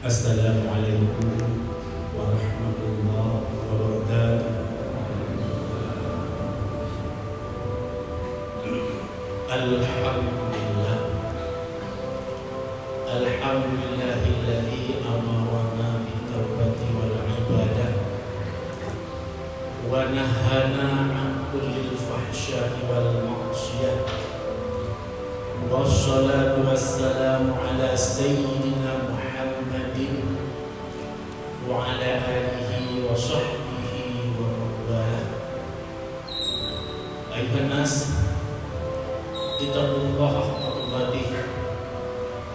Assalamualaikum warahmatullahi wabarakatuh. Alhamdulillah, alhamdulillahilladzi amarna bit-taubati wal ibadah wa nahana 'an kulli fahsya'i wal ma'siyah. Wassalatu wassalamu ala sayyidina Muhammadin wa ala alihi wa sahbihi wa mawalah. Ayuhan nas, ittaqullaha haqqa tuqatih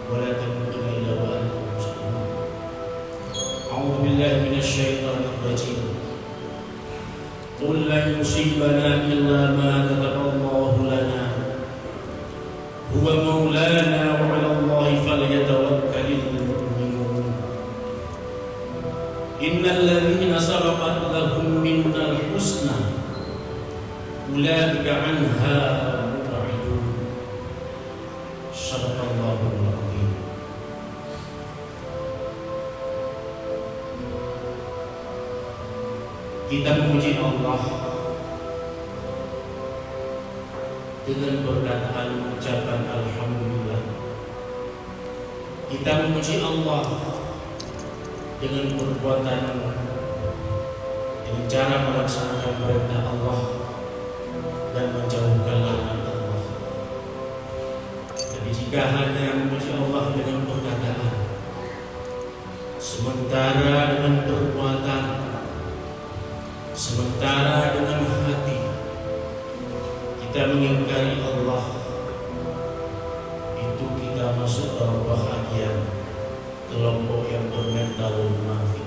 wa la tamutunna illa wa antum muslimun. A'udzu billahi minasy syaithanir rajim. Qul lan yusibana illa ma kataballahu lana huwa maulana wa 'ala Allahi falyatawakkalul mu'minun. Innal ladzina sabaqat lahum minnal husna ulaika 'anha mub'adun. Shadaqallahul 'azim. Kita memuji Allah dengan perkataan ucapan alhamdulillah. Kita memuji Allah dengan perbuatan, dengan cara melaksanakan perintah Allah dan menjauhkan larangan Allah. Jadi jika hanya memuji Allah dengan perkataan, sementara dengan perbuatan, sementara dengan hati kita mengingkari Allah, itu kita masuk dalam bahagian kelompok yang bermental munafik.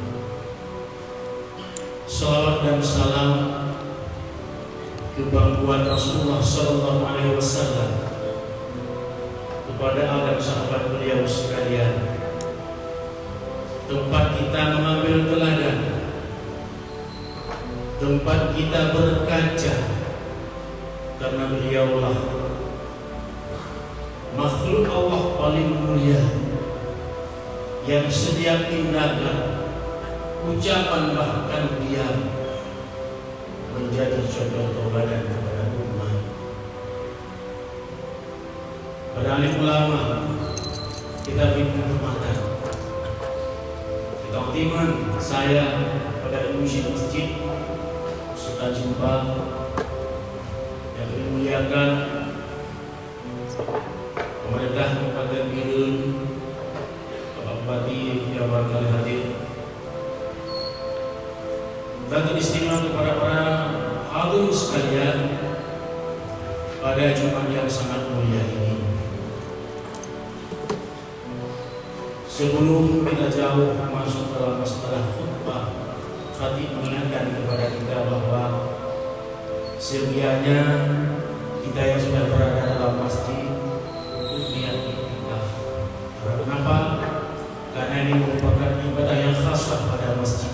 Salawat dan salam kebanggaan Rasulullah Sallallahu Alaihi Wasallam kepada al dan sahabat beliau sekalian, tempat kita mengambil teladan, tempat kita berkaca, karena beliaulah makhluk Allah paling mulia yang setiap tindakan, ucapan bahkan diam menjadi contoh tauladan kepada umat. Pada alim ulama kita beri penghormatan, kita khidmat saya pada musik masjid suka jumpa yang dimuliakan pemerintah Kabupaten Birun, Bapak Bupati yang barangkali hadir, dan istimewa kepada para hadirin sekalian pada Jumat yang sangat mulia ini. Sebelum kita jauh masuk dalam masalah khutbah, Fatih mengingatkan kepada kita bahwa sedianya kita yang sudah berada dalam masjid untuk niat iktikaf. Karena kenapa? Karena ini merupakan ibadah yang khas pada masjid.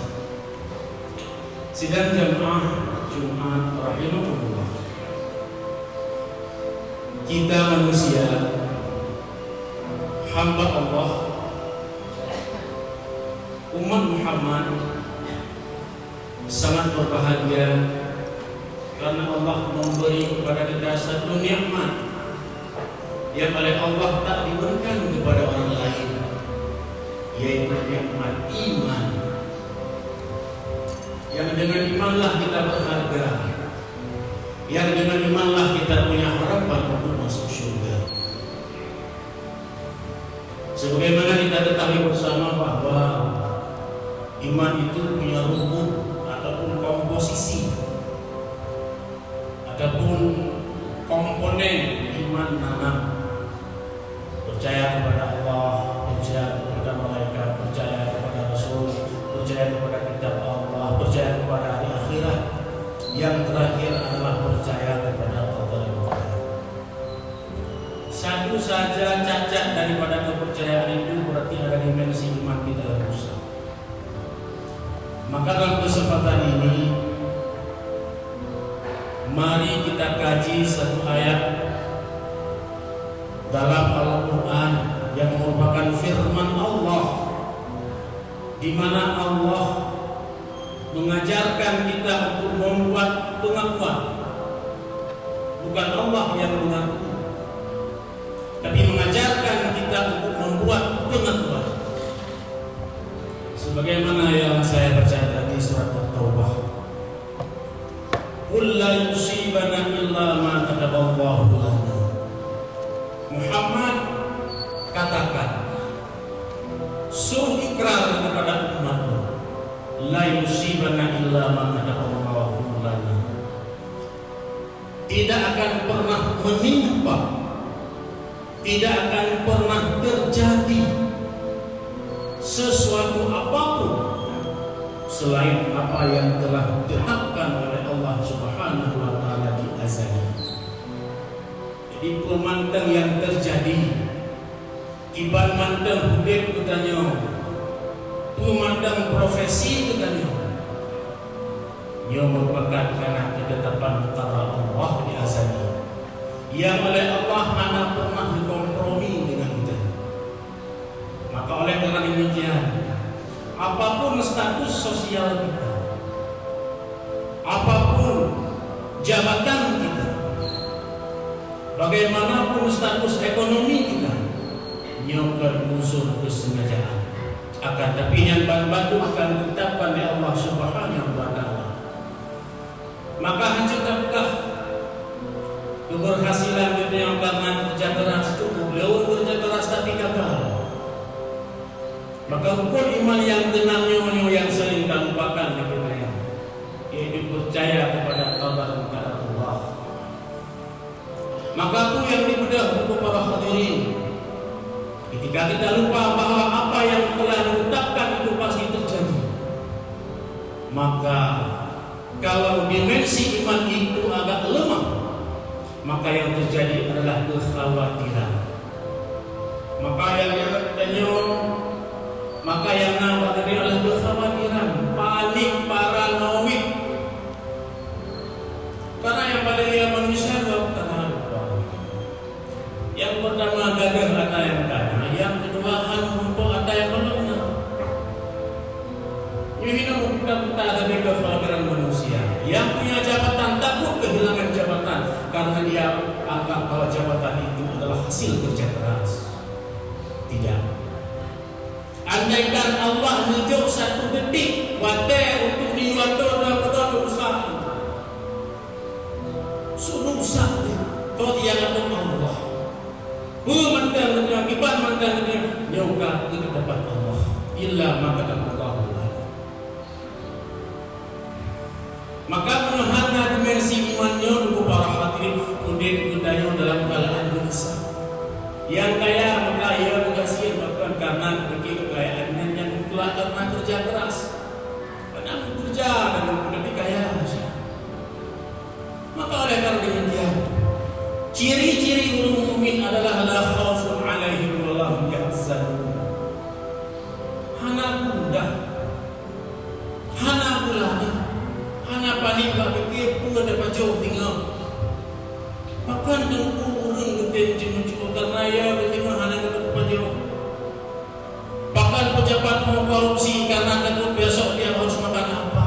Sidang jamaah Jumat rahimahullah, kita manusia, hamba Allah, umat Muhammad sangat berbahagia karena Allah memberi kepada kita satu nikmat yang oleh Allah tak diberikan kepada orang lain, yaitu nikmat iman. Yang dengan imanlah kita berharga, yang dengan imanlah kita punya harapan untuk masuk surga. Sebagaimana kita ketahui bersama bahwa iman itu punya rukun ataupun komposisi, adapun komponen iman nanam, percaya kepada Allah, percaya kepada malaikat, percaya kepada Rasul, percaya kepada kitab Allah, percaya kepada hari akhirat. Yang terakhir adalah percaya kepada Allah. Satu saja cacat daripada kepercayaan itu berarti ada dimensi iman kita yang rusak. Maka dalam kesempatan ini, mari kita kaji satu ayat dalam Al-Quran yang merupakan firman Allah di mana Allah mengajarkan kita untuk membuat pengakuan. Bukan Allah yang mengaku, tapi mengajarkan kita untuk membuat pengakuan. Sebagaimana yang saya baca tadi surat At-Taubah, "Qul la yusibana illa ma kataballahu lana." Muhammad, katakan, suruh ikrar kepada umatmu, la yusibana illa ma kataballahu lana. Tidak akan pernah menimpa, tidak akan pernah terjadi sesuatu apapun selain apa yang telah ditetapkan oleh Allah Subhanahu wa taala di azali. Jadi pemantang yang terjadi kiban mantang hudib katanya, pemantang profesi katanya, yang merupakan karena ketetapan perkara Allah di azali, yang oleh Allah mana pernah dikompromi dengan kita. Maka oleh karena demikian, apapun status sosial kita, apapun jabatan kita, bagaimanapun status ekonomi kita, nyokan unsur kesengajaan. Akan tapi yang bantu akan ditetapkan oleh Allah Subhanahu wa taala. Maka hancurkah keberhasilan kita yang karena kerja keras cukup, beliau kerja keras tapi gagal. Maka rukun iman yang tenang nyonya yang sering kita lupakan di kita, yaitu percaya kepada kabar Allah. Maka itu yang dibedah untuk para hadirin. Ketika kita lupa bahwa apa yang telah ditetapkan itu pasti terjadi, maka kalau dimensi iman itu agak lemah, maka yang terjadi adalah kekhawatiran. Maka yang nampak tadi adalah kekhawatiran, panik, paranoid. Karena yang pada dia manusia adalah yang pertama gagah ada yang tanya, yang kedua hantu ada yang benar. Ini kita ada kekhawatiran manusia. Yang punya jabatan takut kehilangan jabatan karena dia anggap bahwa jabatan itu adalah hasil kerja keras. Tidak. Andaikan Allah menunjuk satu detik wadah untuk diwado dan betul usaha, suruh usaha kau dia akan Allah. Mantan dunia, kibat mantan dunia, nyoka itu dapat Allah. Illa maka dapat Allah. Maka menahannya dimensi imannya untuk para hadirin kemudian budaya dalam keadaan gelisah. Yang kaya maka ia berkasih bahkan karena begitu kekayaannya yang telah karena kerja keras. Karena bekerja dan lebih kaya. Maka oleh karena demikian, ciri-ciri orang mukmin adalah la khaufun 'alaihim wa lahum yahzanun. Hana mudah, hana bulani, hana panik bak fikir pun dapat jauh tinggal. Bahkan tengku orang gede cuma karena ya bertengah hana dapat jauh. Bahkan pejabat mau korupsi karena takut besok dia harus makan apa.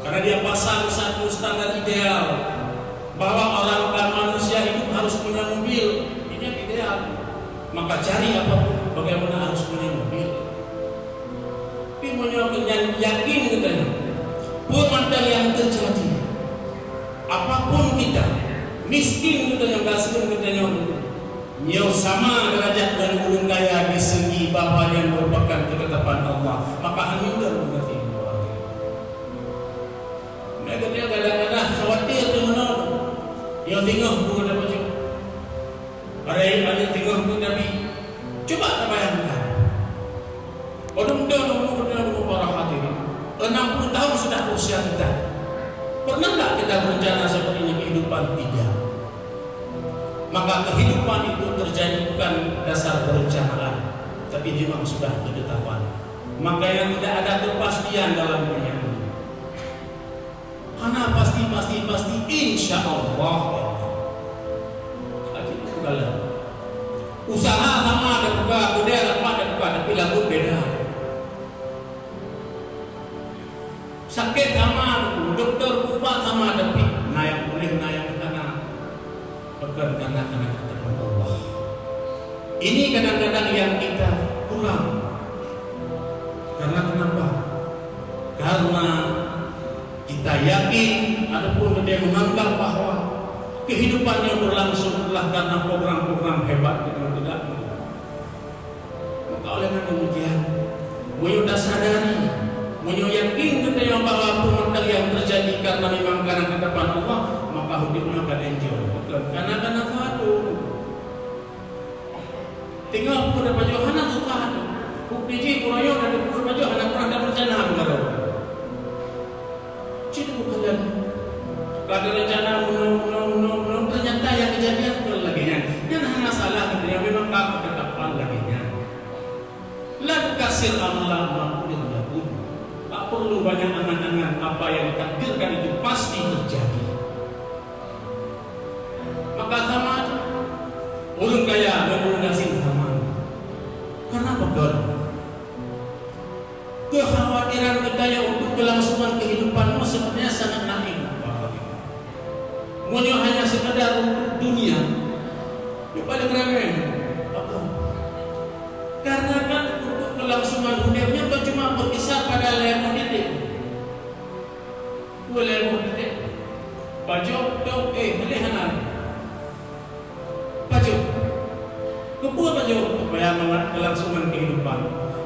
Karena dia pasang satu standar ideal bahwa orang dan manusia hidup harus punya mobil, ini yang ideal. Maka cari apapun bagaimana harus punya mobil. Tapi menyampaikan yakin katanya, pemantang yang terjadi, apapun kita, miskin katanya, gaskin katanya, nyaw sama derajat dan ulun kaya di segi bahwa yang merupakan ketetapan Allah. Maka hanya mengerti. Mereka dia kadang-kadang khawatir dengan yang tengah bukan apa je. Ada yang tengah pun Nabi. Coba kita bayangkan. Mudah-mudahan para hadirin, 60 tahun sudah usia kita. Pernah tak kita berencana seperti ini kehidupan? Tidak. Maka kehidupan itu terjadi bukan dasar perencanaan, tapi memang sudah ketetapan. Maka yang tidak ada kepastian dalam dunia ini. Karena pasti insya Allah. Kalau usaha sama ada buka, budaya apa ada buka, tapi lagu beda. sakit sama, dokter ubah sama, tapi naik karena bukan karena ketetapan Allah. Ini kadang-kadang yang kita kurang. Karena kenapa? Karena kita yakin ataupun ada yang menganggap bahwa kehidupannya berlangsung adalah karena program-program hebat yang tidak. Maka oleh karena demikian, Moyo dah sadari, Moyo yakin kita bahwa pemandang yang terjadi karena memang karena ketetapan Allah, maka hidupnya akan enjoy. Karena fadu. Tinggal pun dapat Yohana tu fadu. Bukti Moyo dan pun dapat Yohana pernah dapat rencana benar. Cita bukan ada rencana ternyata yang kejadian betul lagi nya. Yang hanya salah yang memang tak ketetapan lagi nya. La kasir Allah maqdir lahum. Tak perlu banyak angan-angan, apa yang ditakdirkan itu pasti terjadi. Maka sama ulun kaya dan ulun ngasih sama. Karena betul kekhawatiran kita yang untuk kelangsungan kehidupanmu sebenarnya sangat naif. Moyo hanya sekadar untuk dunia, yang paling remeh. Karena kan untuk kelangsungan hidupnya kau cuma berkisar pada lemon titik. Dua lemon titik. Baju, boleh hanan. Baju. Kepua baju supaya mengat kelangsungan kehidupan.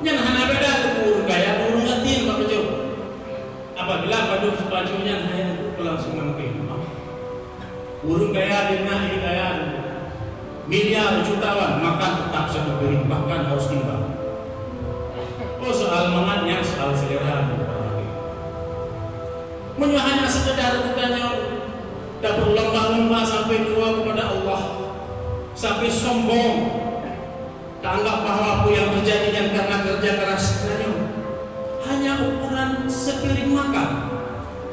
Yang hana beda kepur gaya burung ngatin baju. Apabila bajunya hanya untuk kelangsungan kehidupan. Burung gaya dinah gaya miliar jutawan, maka tetap satu piring, bahkan harus timbang. Oh, soal mangannya, soal selera. Hanya sekedar katanya tak berlomba-lomba sampai keluar kepada Allah, sampai sombong, tak anggap bahwa apa yang terjadi dan karena kerja keras katanya hanya ukuran sepiring makan.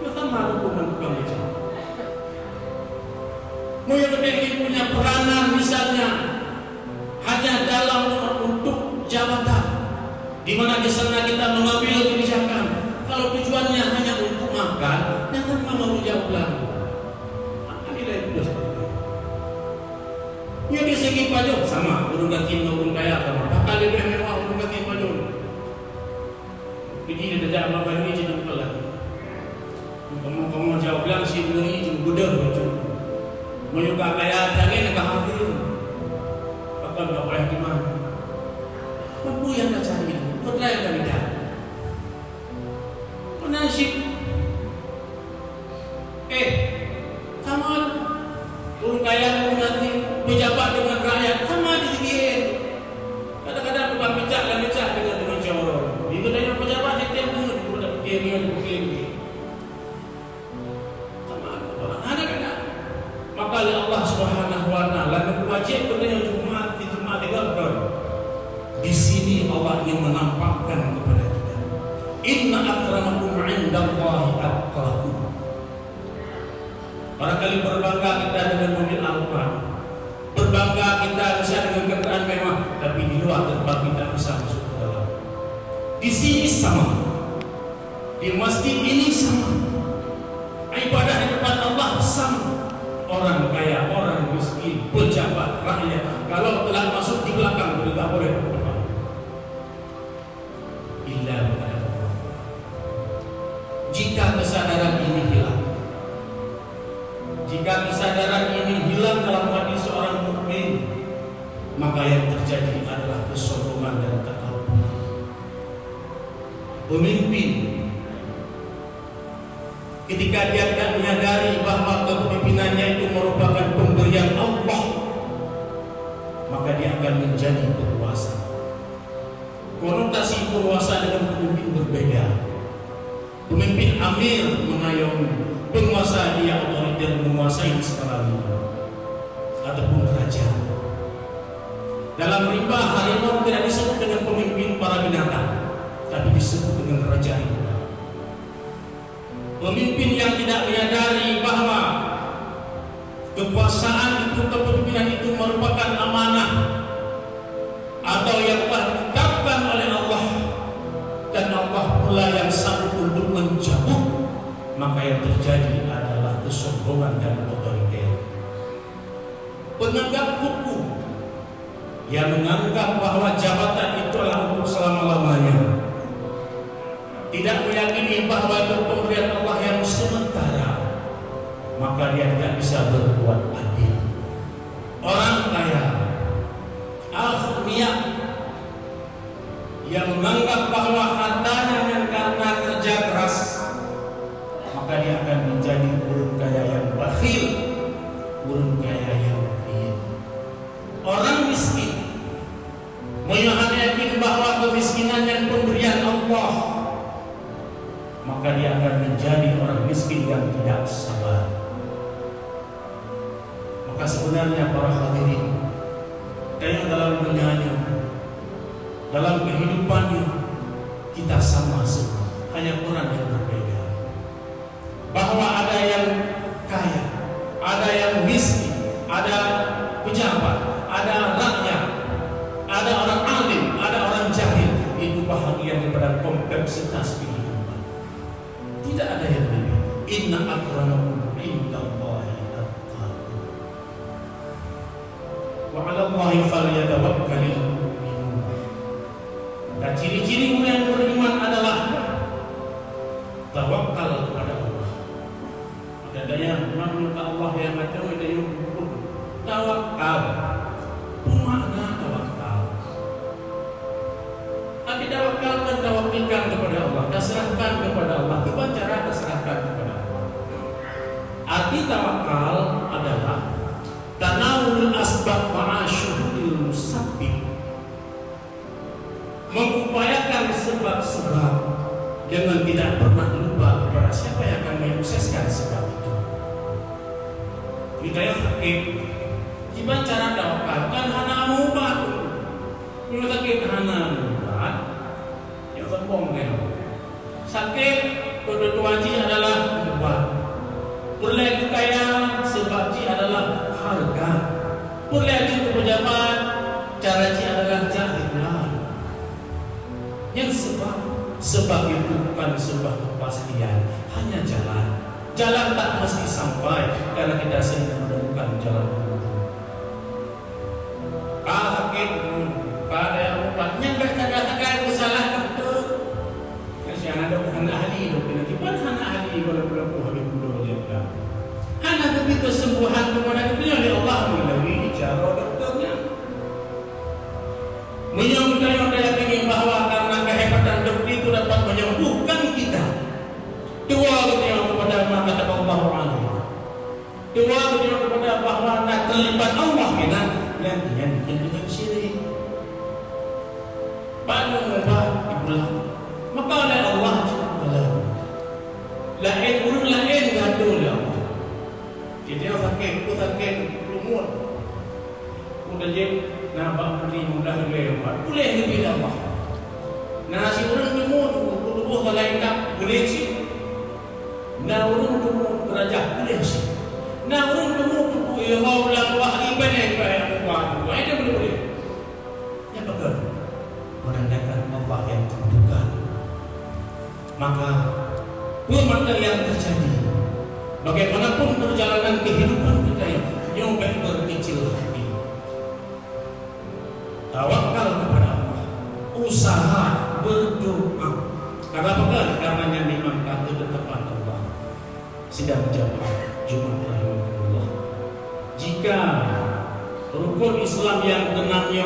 Ya kan malu bukan tukang becak. Moyo ingin punya peranan misalnya hanya dalam untuk jabatan, di mana di sana kita mengambil kebijakan. Kalau tujuannya hanya untuk makan, jangan mau jawab lagi. Apa nilai itu? Ya di segi pajak sama, urung ganti urung kaya sama. Bakal lebih mewah urung ganti pajak. Begini tidak makan ini jadi pelan. Kamu jawab lagi si ini budak macam. Moyo kaya lagi nak hadir. Akan tak payah di mana. Mampu yang nak cari, putra yang kami dah. Nasib. Sama urung kaya urung nanti pejabat dengan rakyat sama digigit. Kadang-kadang bukan pecah dengan corong. Itu dengan pejabat yang tiap bulan kita begini. Maka Allah Subhanahu wa taala wajib kepada Jumat dilakukan. Di sini Allah ingin menampakkan kepada kita, inna akramakum 'indallahi atqakum. Barangkali berbangga kita dengan mobil Alfa, berbangga kita bisa dengan kendaraan mewah, tapi di luar tempat kita bisa masuk ke dalam. Di sini sama, di masjid ini sama, ibadah di depan Allah sama. Orang kaya, orang miskin, pejabat, rakyat, kalau telah masuk di belakang tidak boleh ke depan. Illa kepada Allah. Jika kesadaran ini hilang, dalam hati seorang mukmin, maka yang terjadi adalah kesombongan dan takabur. Pemimpin ketika dia tidak menyadari bahwa kepemimpinannya itu merupakan pemberian Allah, maka dia akan menjadi penguasa. Konotasi penguasa dengan pemimpin berbeda. Pemimpin amir mengayomi, penguasa dia otoriter menguasai skala lima ataupun raja. Dalam rimba harimau tidak disebut dengan pemimpin para binatang, tapi disebut dengan raja rimba. Pemimpin yang tidak menyadari bahwa kekuasaan itu, kepemimpinan itu merupakan amanah atau yang telah ditetapkan oleh Allah, dan Allah Allah pula yang sanggup untuk mencabut, maka yang terjadi adalah kesombongan dan otoriter. Penegak hukum yang menganggap bahwa jabatan itu adalah untuk selama-lamanya, tidak meyakini bahwa itu pemberian Allah yang sementara, maka dia tidak bisa berbuat adil. Orang kaya, aghnia, yang menganggap bahwa hartanya yang karena kerja keras, maka dia akan menjadi urun kaya yang bakhil, urun kaya yang kaya. Orang miskin meyakini bahwa kemiskinan yang pemberian Allah, maka dia akan menjadi orang miskin yang tidak sabar. Maka sebenarnya para hadirin, kayak dalam dunianya, dalam kehidupannya, kita sama semua, hanya orang yang berbeda. Bahwa ada yang kaya, ada yang miskin, ada pejabat, ada rakyat, ada orang alim, ada orang jahil. Itu bahagian daripada kompleksitas kehidupan. Tidak ada yang lebih. Inna akramakum indallahi atqakum. Wa 'ala Allahi falyatawakkalul mu'minun. Dan ciri-ciri orang yang beriman adalah tawakal kepada Allah. Ada yang meminta Allah yang ada yang tawakal. Makna tawakal. Tapi tawakalkan, tawakilkan kepada Allah, serahkan kepada Allah. Bukan cara serahkan kepada Allah. Arti tawakal adalah tanawul asbab ma'asyuhudil musabbib, mengupayakan sebab-sebab dengan tidak pernah lupa kepada siapa yang akan menyukseskan sebab itu. Kita yang sakit, gimana cara tawakal? Kan hana mubat, kalau sakit hana mubat, yang sembong kan. Sakit kedua-duanya adalah mubat. Pulai kaya sebab adalah harga. Pulai itu pejabat, cara adalah jahillah. Yang sebab itu bukan sebuah kepastian, hanya jalan. Jalan tak mesti sampai karena kita sendiri menemukan jalan itu. Sakit, pada yang obatnya berkata-kata salah dokter. Kasi ada ahli dokter. Gimana anak ahli kalau habis dulu dia. Hanya demi kesembuhan kepada dunia oleh Allah melalui cara dokternya. Menyangka yang ingin bahwa karena kehebatan dokter itu dapat menyembuhkan kita. Dua ketika kepada maka Allah Alaihi. Dua ketika kepada bahwa terlibat Allah kita yang dengan syirik. Pada mubah dipulang. Maka oleh Allah lain urut lain gaduh dia. Jadi sakit, lumut. Udah je nampak beri mudah lewat. Boleh lebih dah. Nah si urut lumut, urut malaikat boleh sih. Nah urut lumut kerajaan boleh sih. Nah urut lumut ya Allah wahai banyak yang buat. Wah itu boleh. Ya betul. Menandakan Allah yang terbuka. Maka maka yang terjadi, bagaimanapun perjalanan kehidupan kita yang baik berkecil hati, tawakal kepada Allah, usaha berdoa. Karena bukan karenanya memang kata ketetapan Allah sedang jawab Jumat rahimahullah. Jika rukun Islam yang tenangnya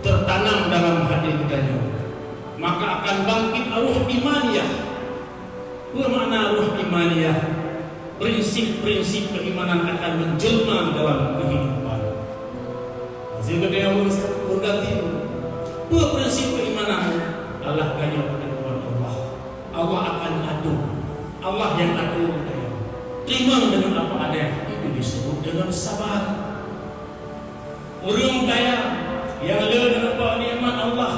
tertanam dalam hati kita, maka akan bangkit ruh imaniyah. Bermakna ruh imaniyah, prinsip-prinsip keimanan akan menjelma dalam kehidupan. Sehingga dia berganti. Dua prinsip keimanan adalah kanya kepada Allah. Allah akan adu. Allah yang adu. Terima dengan apa ada, itu disebut dengan sabar. Orang kaya yang lelah dengan apa nikmat Allah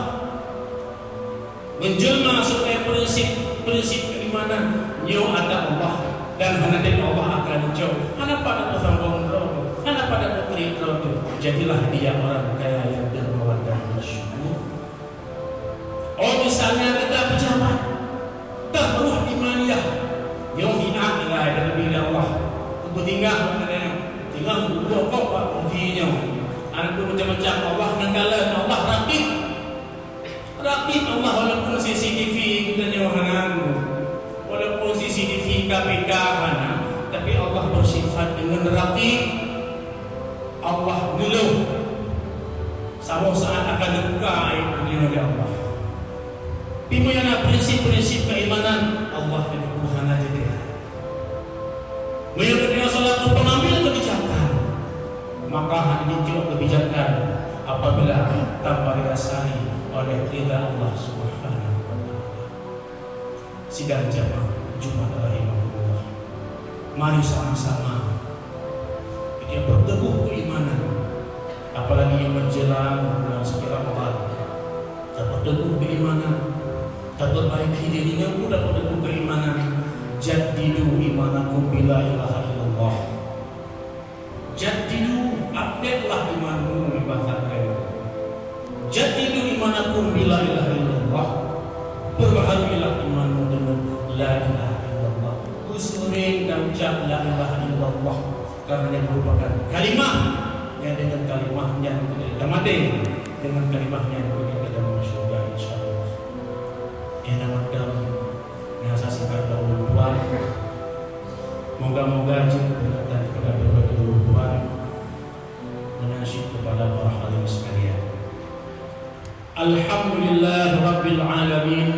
menjelma supaya prinsip keimanan nyo ada Allah dan hanatin Allah akan jauh. Hana pada pesambung roh, hana pada putri roh. Jadilah dia orang kaya yang dermawan dan bersyukur. Oh misalnya kita pejabat macam-macam. Allah nagalan, Allah rakib. Rakib Allah walaupun CCTV kita nyawahanan, walaupun CCTV KPK mana, tapi Allah bersifat dengan rakib. Allah ngeluh sama saat akan dibuka dunia oleh Allah. Bagaimana prinsip-prinsip keimanan Allah dan Tuhan aja dia. Menurutnya salah satu pengambil kebijakan, maka hanya juga kebijakan apabila tanpa didasari oleh ridha Allah Subhanahu wa taala. Sidang jamaah Jumat rahimahullah. Mari sama-sama kita berteguh keimanan, apalagi yang menjelang bulan suci Ramadan. Kita berteguh keimanan, kita perbaiki dirinya pun dapat berteguh keimanan. Jaddidu imanakum bila ilaha illallah. Jaddidu, update-lah imanmu ibaratnya. Jaddidu imanakum bila ilaha illallah. Perbaharuilah imanmu dengan la ilaha illallah. Usulin dan ucap la ilaha illallah, karena yang merupakan kalimah yang dengan kalimahnya kita mati, dengan kalimahnya kita dalam surga insyaallah. Yang namakan yang saya singkat dahulu Tuhan. Moga-moga berkaitan kepada berbagai kebutuhan menasyid kepada para hadirin sekalian. Alhamdulillah Rabbil Alamin,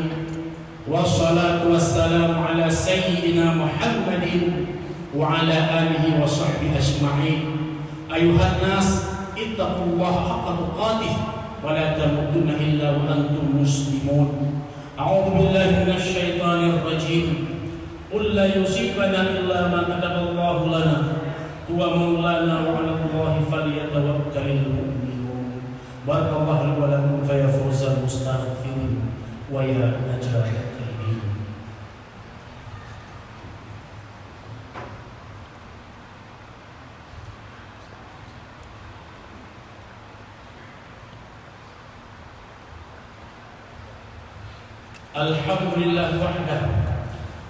wassalatu wassalamu ala Sayyidina Muhammadin wa ala alihi wa sahbihi ajma'in. Ayuhan nas, ittaqullaha haqqa tuqatih wa la tamutunna illa wa antum muslimun. A'udzu billahi minasy syaithanir rajim. Qul la yusibana illa ma kataballahu lana huwa maulana wa 'ala Allahi falyatawakkalul mu'minun. Barakallahu li wa lakum fa ya fawzal mustaghfirin wa ya najatal taibin. Alhamdulillah wahdah,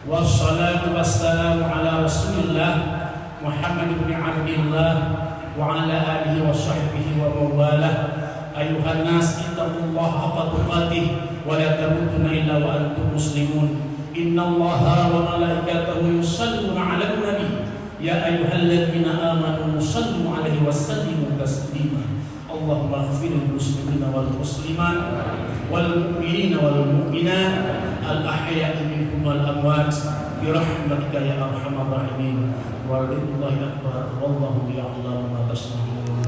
wassalatu wassalamu ala Rasulillah Muhammad ibn Abdillah wa ala alihi wa sahbihi wa mawalah. Ayuhan nas, ittaqullaha haqqa tuqatih wa la tamutunna illa wa antum muslimun. Innallaha wa malaikatahu yusalluna 'alan nabi ya ayyuhalladzina amanu sallu 'alaihi wa sallimu taslima. Allahumma ighfiril muslimina wal muslimat wal mu'minina wal mu'minat al ahya'i minhum wal amwat bi rahmatika ya arhamar rahimin. Wa ridwallahi akbar wallahu ya'lamu ma tasna'un.